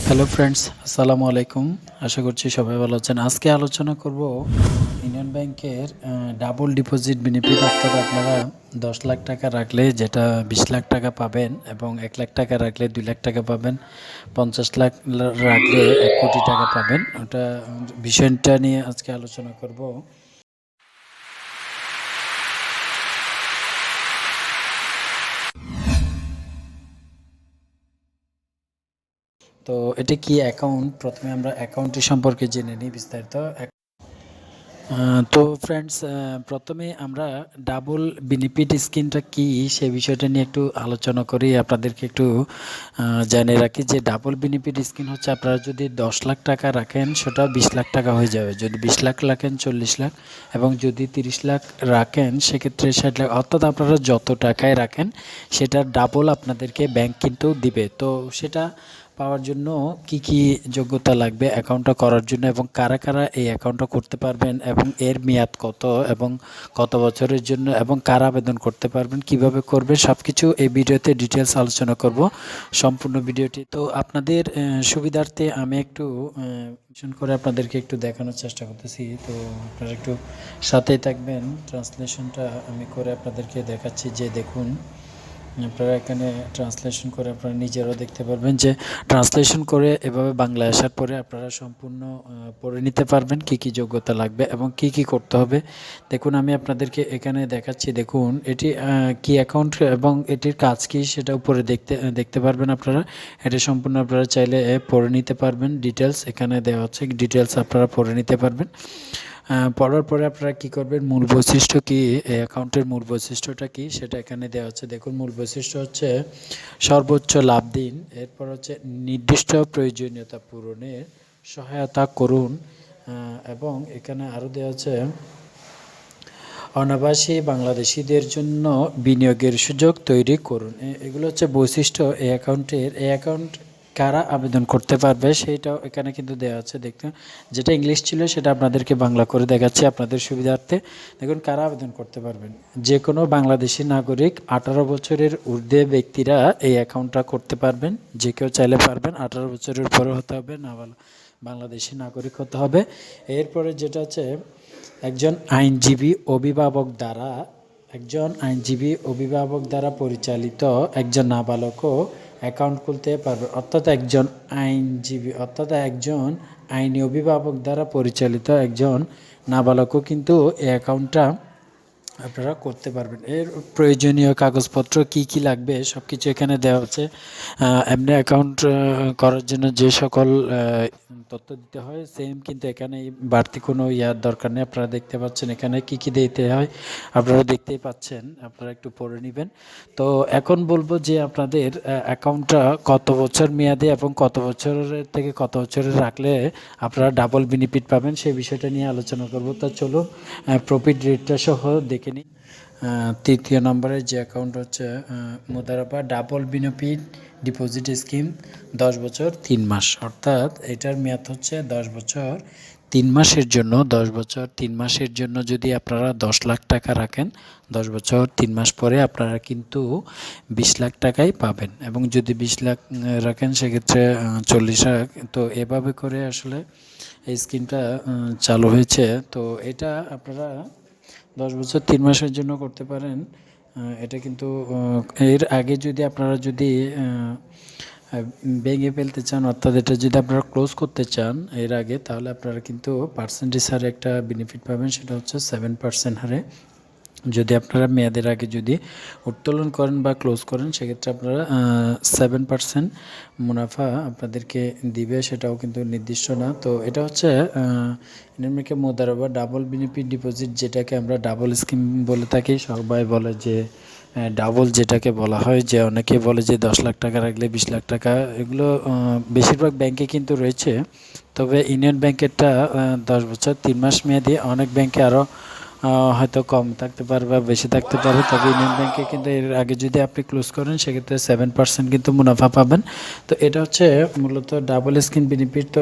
Hello friends, আসসালামু আলাইকুম। আশা করছি সবাই ভালো আছেন। আজকে আলোচনা করব ইউনিয়ন ব্যাংকের ডাবল ডিপোজিট বেনিফিট, অর্থাৎ আপনারা 10 লাখ টাকা রাখলে যেটা 20 লাখ টাকা পাবেন, এবং 1 লাখ টাকা রাখলে 2 লাখ টাকা পাবেন, 50 লাখ রাখলে 1 কোটি টাকা পাবেন। ওটা বিষয়টা নিয়ে আজকে আলোচনা করব। তো এটা কি অ্যাকাউন্ট? প্রথমে আমরা অ্যাকাউন্টের সম্পর্কে জেনে নিই বিস্তারিত। তো ফ্রেন্ডস, প্রথমে আমরা ডাবল বেনিফিট স্কিমটা কি সে বিষয়টা নিয়ে একটু আলোচনা করি। আপনাদেরকে একটু জানিয়ে রাখি যে ডাবল বেনিফিট স্কিম হচ্ছে, আপনারা যদি 10 লাখ টাকা রাখেন সেটা 20 লাখ টাকা হয়ে যাবে, যদি 20 লাখ রাখেন 40 লাখ, এবং যদি 30 লাখ রাখেন সেক্ষেত্রে 60 লাখ। অর্থাৎ আপনারা যত টাকায় রাখেন সেটা ডাবল আপনাদেরকে ব্যাংক কিন্তু দিবে। তো সেটা পাওয়ার জন্য কি কি যোগ্যতা লাগবে অ্যাকাউন্টটা করার জন্য, এবং কারা কারা এই অ্যাকাউন্টটা করতে পারবেন, এবং এর মেয়াদ কত এবং কত বছরের জন্য, এবং কারা আবেদন করতে পারবেন, কিভাবে করবেন, সব কিছু এই ভিডিওতে ডিটেলস আলোচনা করব সম্পূর্ণ ভিডিওটি। তো আপনাদের সুবিধার্থে আমি একটু করে আপনাদেরকে একটু দেখানোর চেষ্টা করতেছি। তো আপনারা একটু সাথেই থাকবেন। ট্রান্সলেশনটা আমি করে আপনাদেরকে দেখাচ্ছি, যে দেখুন আপনারা এখানে ট্রান্সলেশন করে আপনারা নিজেরাও দেখতে পারবেন, যে ট্রান্সলেশন করে এভাবে বাংলায় আসার পরে আপনারা সম্পূর্ণ পড়ে নিতে পারবেন কি কি যোগ্যতা লাগবে এবং কি কি করতে হবে। দেখুন আমি আপনাদেরকে এখানে দেখাচ্ছি। দেখুন এটি কি অ্যাকাউন্ট এবং এটির কাজ কি সেটা উপরে দেখতে পারবেন আপনারা। এটা সম্পূর্ণ আপনারা চাইলে পড়ে নিতে পারবেন। ডিটেলস এখানে দেওয়া হচ্ছে, ডিটেলস আপনারা পড়ে নিতে পারবেন। পড়ার পরে আপনারা কি করবেন, মূল বৈশিষ্ট্য কি, এই অ্যাকাউন্টের মূল বৈশিষ্ট্যটা কি সেটা এখানে দেওয়া হচ্ছে। দেখুন মূল বৈশিষ্ট্য হচ্ছে সর্বোচ্চ লাভ দিন, এরপর হচ্ছে নির্দিষ্ট প্রয়োজনীয়তা পূরণের সহায়তা করুন, এবং এখানে আরও দেওয়া আছে অনাবাসী বাংলাদেশিদের জন্য বিনিয়োগের সুযোগ তৈরি করুন। এগুলো হচ্ছে বৈশিষ্ট্য এই অ্যাকাউন্টের। এই অ্যাকাউন্ট কারা আবেদন করতে পারবে সেইটাও এখানে কিন্তু দেওয়া আছে। দেখতে যেটা ইংলিশ ছিল সেটা আপনাদেরকে বাংলা করে দেখাচ্ছি আপনাদের সুবিধার্থে। দেখুন কারা আবেদন করতে পারবেন, যে কোনো বাংলাদেশি নাগরিক, 18 বছরের ঊর্ধ্বে ব্যক্তিরা এই অ্যাকাউন্টটা করতে পারবেন। যে কেউ চাইলে পারবেন, 18 বছরের উপরে হতে হবে, না বাংলাদেশি নাগরিক হতে হবে। এরপরে যেটা আছে একজন আইনজীবী অভিভাবক দ্বারা পরিচালিত একজন নাবালকও অ্যাকাউন্ট খুলতে পারবে। অর্থাৎ একজন আইনি অভিভাবক দ্বারা পরিচালিত একজন নাবালকও কিন্তু এই অ্যাকাউন্টটা আপনারা করতে পারবেন। এর প্রয়োজনীয় কাগজপত্র কি কি লাগবে সব কিছু এখানে দেওয়া আছে। এমনি অ্যাকাউন্ট করার জন্য যে সকল তথ্য দিতে হয় সেম কিন্তু এখানে বাড়তি কোনো ইয়ার দরকার নেই। আপনারা দেখতে পাচ্ছেন এখানে কি কি দিতে হয়, আপনারা দেখতেই পাচ্ছেন, আপনারা একটু পড়ে নেবেন। তো এখন বলবো যে আপনাদের অ্যাকাউন্টটা কত বছর মেয়াদে এবং কত বছরের থেকে কত বছরের রাখলে আপনারা ডাবল বেনিফিট পাবেন সেই বিষয়টা নিয়ে আলোচনা করব। তো চলুন প্রফিট রেটটা সহ দেখে নিই। তৃতীয় নম্বরের যে অ্যাকাউন্ট হচ্ছে Mudaraba double benefit deposit scheme 10 বছর 3 মাস, অর্থাৎ এটার মেয়াদ হচ্ছে 10 বছর 3 মাসের জন্য। 10 বছর 3 মাসের জন্য যদি আপনারা 10 লাখ টাকা রাখেন, 10 বছর 3 মাস পরে আপনারা কিন্তু 20 লাখ টাকাই পাবেন, এবং যদি 20 লাখ রাখেন সেক্ষেত্রে 40 লাখ। তো এভাবে করে আসলে এই স্কিমটা চালু হয়েছে। তো এটা আপনারা 10 বছর 3 মাসের জন্য করতে পারেন। এটা কিন্তু এর আগে যদি আপনারা ভেঙে ফেলতে চান, অর্থাৎ এটা যদি আপনারা ক্লোজ করতে চান এর আগে, তাহলে আপনারা কিন্তু পার্সেন্টেজ হারে একটা বেনিফিট পাবেন, সেটা হচ্ছে 7% হারে। যদি আপনারা মেয়াদের আগে যদি উত্তোলন করেন বা ক্লোজ করেন সেক্ষেত্রে আপনারা 7% মুনাফা আপনাদেরকে দিবে, সেটাও কিন্তু নির্দিষ্ট না। তো এটা হচ্ছে ইনমিকে মুদারাবা ডাবল বেনিফিট ডিপোজিট, যেটাকে আমরা ডাবল স্কিম বলে থাকি। সবাই বলে যে ডাবল, যেটাকে বলা হয় যে অনেকে বলে যে 10 লাখ টাকা রাখলে 20 লাখ টাকা, এগুলো বেশিরভাগ ব্যাংকে কিন্তু রয়েছে। তবে ইউনিয়ন ব্যাংকেরটা 10 বছর 3 মাস মেয়াদি, অনেক ব্যাংকে আরও হয়তো কম থাকতে পারে বা বেশি থাকতে পারে। তবে ইউনিয়ন ব্যাংকে কিন্তু এর আগে যদি আপনি ক্লোজ করেন সেক্ষেত্রে 7% কিন্তু মুনাফা পাবেন। তো এটা হচ্ছে মূলত ডাবল স্কিম বেনিফিট। তো